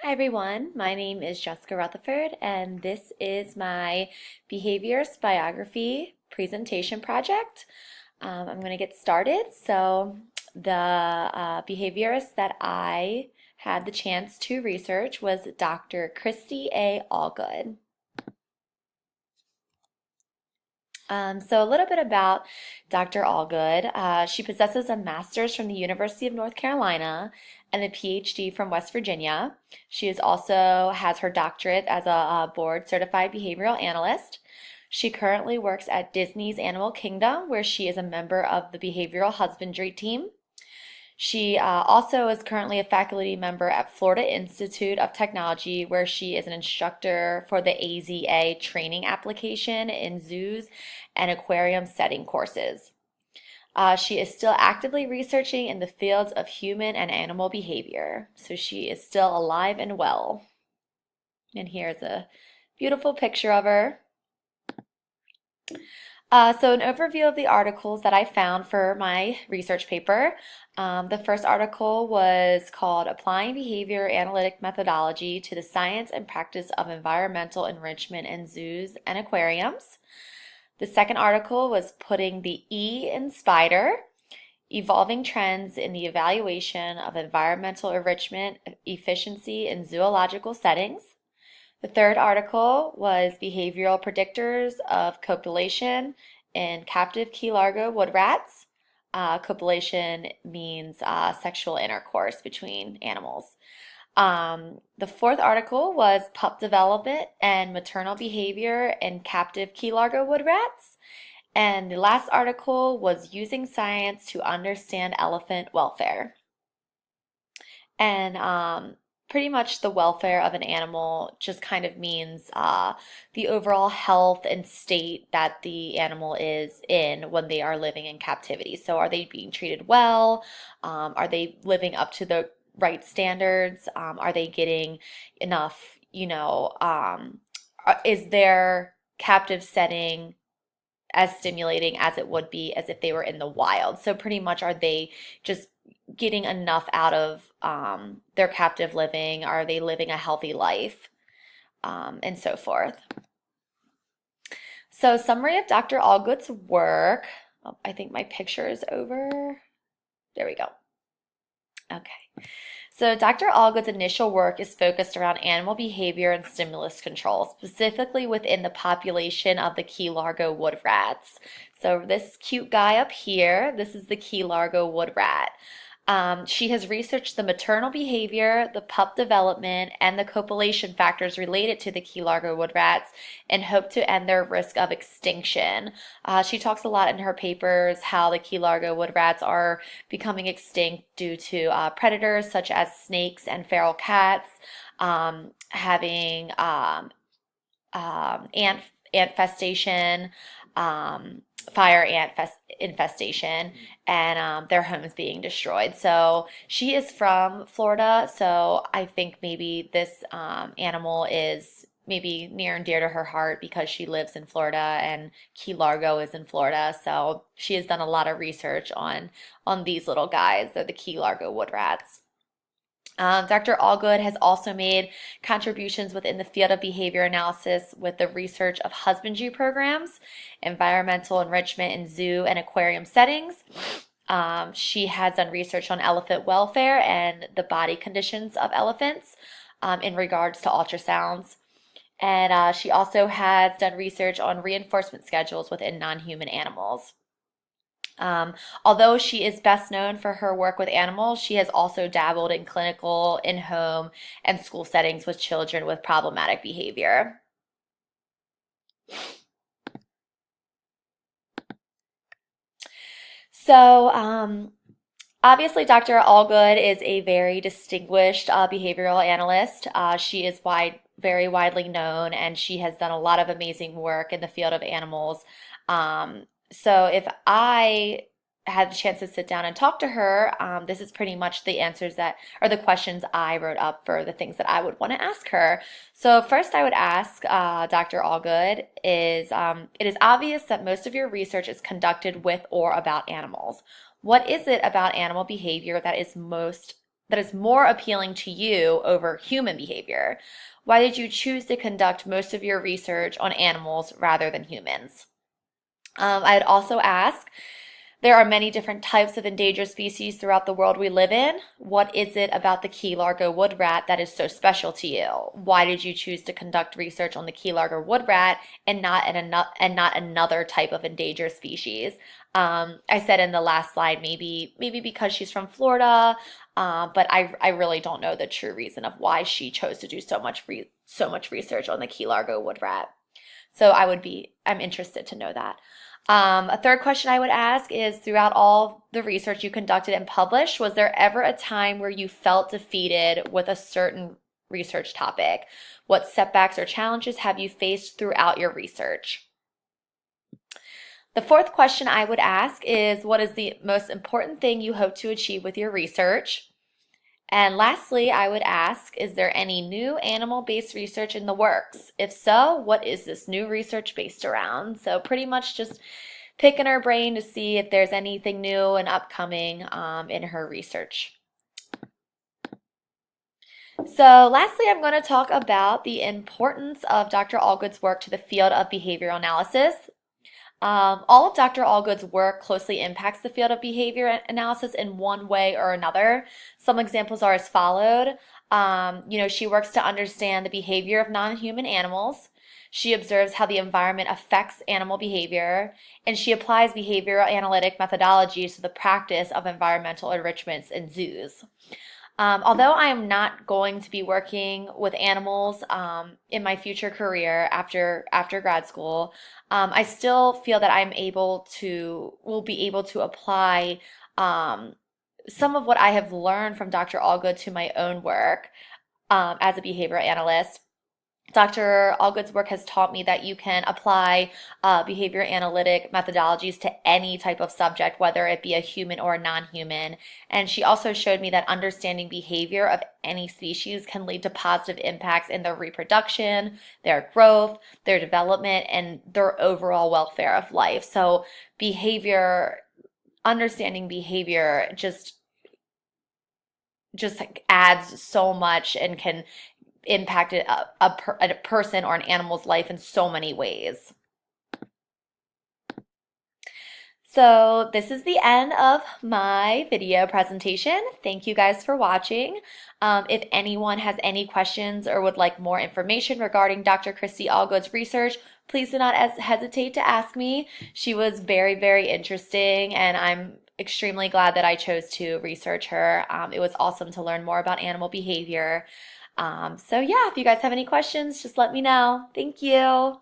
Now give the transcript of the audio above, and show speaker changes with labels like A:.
A: Hi everyone, my name is Jessica Rutherford, and this is my Behaviorist Biography presentation project. I'm going to get started. The behaviorist that I had the chance to research was Dr. Christy A. Allgood. A little bit about Dr. Allgood. She possesses a master's from the University of North Carolina and a PhD from West Virginia. She is also has her doctorate as a board certified behavioral analyst. She currently works at Disney's Animal Kingdom, where she is a member of the behavioral husbandry team. She also is currently a faculty member at Florida Institute of Technology, where she is an instructor for the AZA training application in zoos and aquarium setting courses. She is still actively researching in the fields of human and animal behavior, so she is still alive and well. And here's a beautiful picture of her. An overview of the articles that I found for my research paper. The first article was called Applying Behavior Analytic Methodology to the Science and Practice of Environmental Enrichment in Zoos and Aquariums. The second article was Putting the E in Spider, Evolving Trends in the Evaluation of Environmental Enrichment Efficiency in Zoological Settings. The third article was Behavioral Predictors of Copulation in Captive Key Largo Wood Rats. Copulation means sexual intercourse between animals. The fourth article was Pup Development and Maternal Behavior in Captive Key Largo Wood Rats. And the last article was Using Science to Understand Elephant Welfare. And pretty much the welfare of an animal just kind of means the overall health and state that the animal is in when they are living in captivity. So are they being treated well? Are they living up to the right standards? Are they getting enough, is their captive setting as stimulating as it would be as if they were in the wild? So pretty much are they just getting enough out of their captive living? Are they living a healthy life? And so forth. So, summary of Dr. Allgood's work. Oh, I think my picture is over. There we go. Okay. So, Dr. Allgood's initial work is focused around animal behavior and stimulus control, specifically within the population of the Key Largo wood rats. So, this cute guy up here, this is the Key Largo wood rat. She has researched the maternal behavior, the pup development, and the copulation factors related to the Key Largo wood rats and hope to end their risk of extinction. She talks a lot in her papers how the Key Largo wood rats are becoming extinct due to predators such as snakes and feral cats, having ant infestation, fire infestation, and their homes being destroyed. So she is from Florida, so I think maybe this animal is maybe near and dear to her heart because she lives in Florida and Key Largo is in Florida. So she has done a lot of research on these little guys. They're the Key Largo wood rats. Dr. Allgood has also made contributions within the field of behavior analysis with the research of husbandry programs, environmental enrichment in zoo and aquarium settings. She has done research on elephant welfare and the body conditions of elephants in regards to ultrasounds. And she also has done research on reinforcement schedules within non-human animals. Although she is best known for her work with animals, she has also dabbled in clinical, in-home, and school settings with children with problematic behavior. So, obviously, Dr. Allgood is a very distinguished behavioral analyst. She is very widely known, and she has done a lot of amazing work in the field of animals. So if I had the chance to sit down and talk to her, this is pretty much the answers that are the questions I wrote up for the things that I would want to ask her. So first I would ask Dr. Allgood it is obvious that most of your research is conducted with or about animals. What is it about animal behavior that is most that is more appealing to you over human behavior? Why did you choose to conduct most of your research on animals rather than humans? I'd also ask, there are many different types of endangered species throughout the world we live in. What is it about the key Largo wood rat that is so special to you? Why did you choose to conduct research on the key Largo wood rat and not another type of endangered species? I said in the last slide, maybe because she's from Florida, but I really don't know the true reason of why she chose to do so much research on the key Largo wood rat. So I'm interested to know that. A third question I would ask is, throughout all the research you conducted and published, was there ever a time where you felt defeated with a certain research topic? What setbacks or challenges have you faced throughout your research? The fourth question I would ask is, what is the most important thing you hope to achieve with your research? And lastly, I would ask, is there any new animal-based research in the works? If so, what is this new research based around? So pretty much just picking her brain to see if there's anything new and upcoming in her research. So lastly, I'm going to talk about the importance of Dr. Allgood's work to the field of behavioral analysis. All of Dr. Allgood's work closely impacts the field of behavior analysis in one way or another. Some examples are as followed. She works to understand the behavior of non-human animals. She observes how the environment affects animal behavior, and she applies behavioral analytic methodologies to the practice of environmental enrichments in zoos. Although I am not going to be working with animals in my future career after grad school, I still feel that will be able to apply some of what I have learned from Dr. Allgood to my own work as a behavioral analyst. Dr. Allgood's work has taught me that you can apply behavior analytic methodologies to any type of subject, whether it be a human or a non-human. And she also showed me that understanding behavior of any species can lead to positive impacts in their reproduction, their growth, their development, and their overall welfare of life. So understanding behavior just like adds so much and can impacted a person or an animal's life in so many ways. So this is the end of my video presentation. Thank you guys for watching. If anyone has any questions or would like more information regarding Dr. Christy Allgood's research, please do not hesitate to ask me. She was very, very interesting, and I'm extremely glad that I chose to research her. It was awesome to learn more about animal behavior. So yeah, if you guys have any questions, just let me know. Thank you.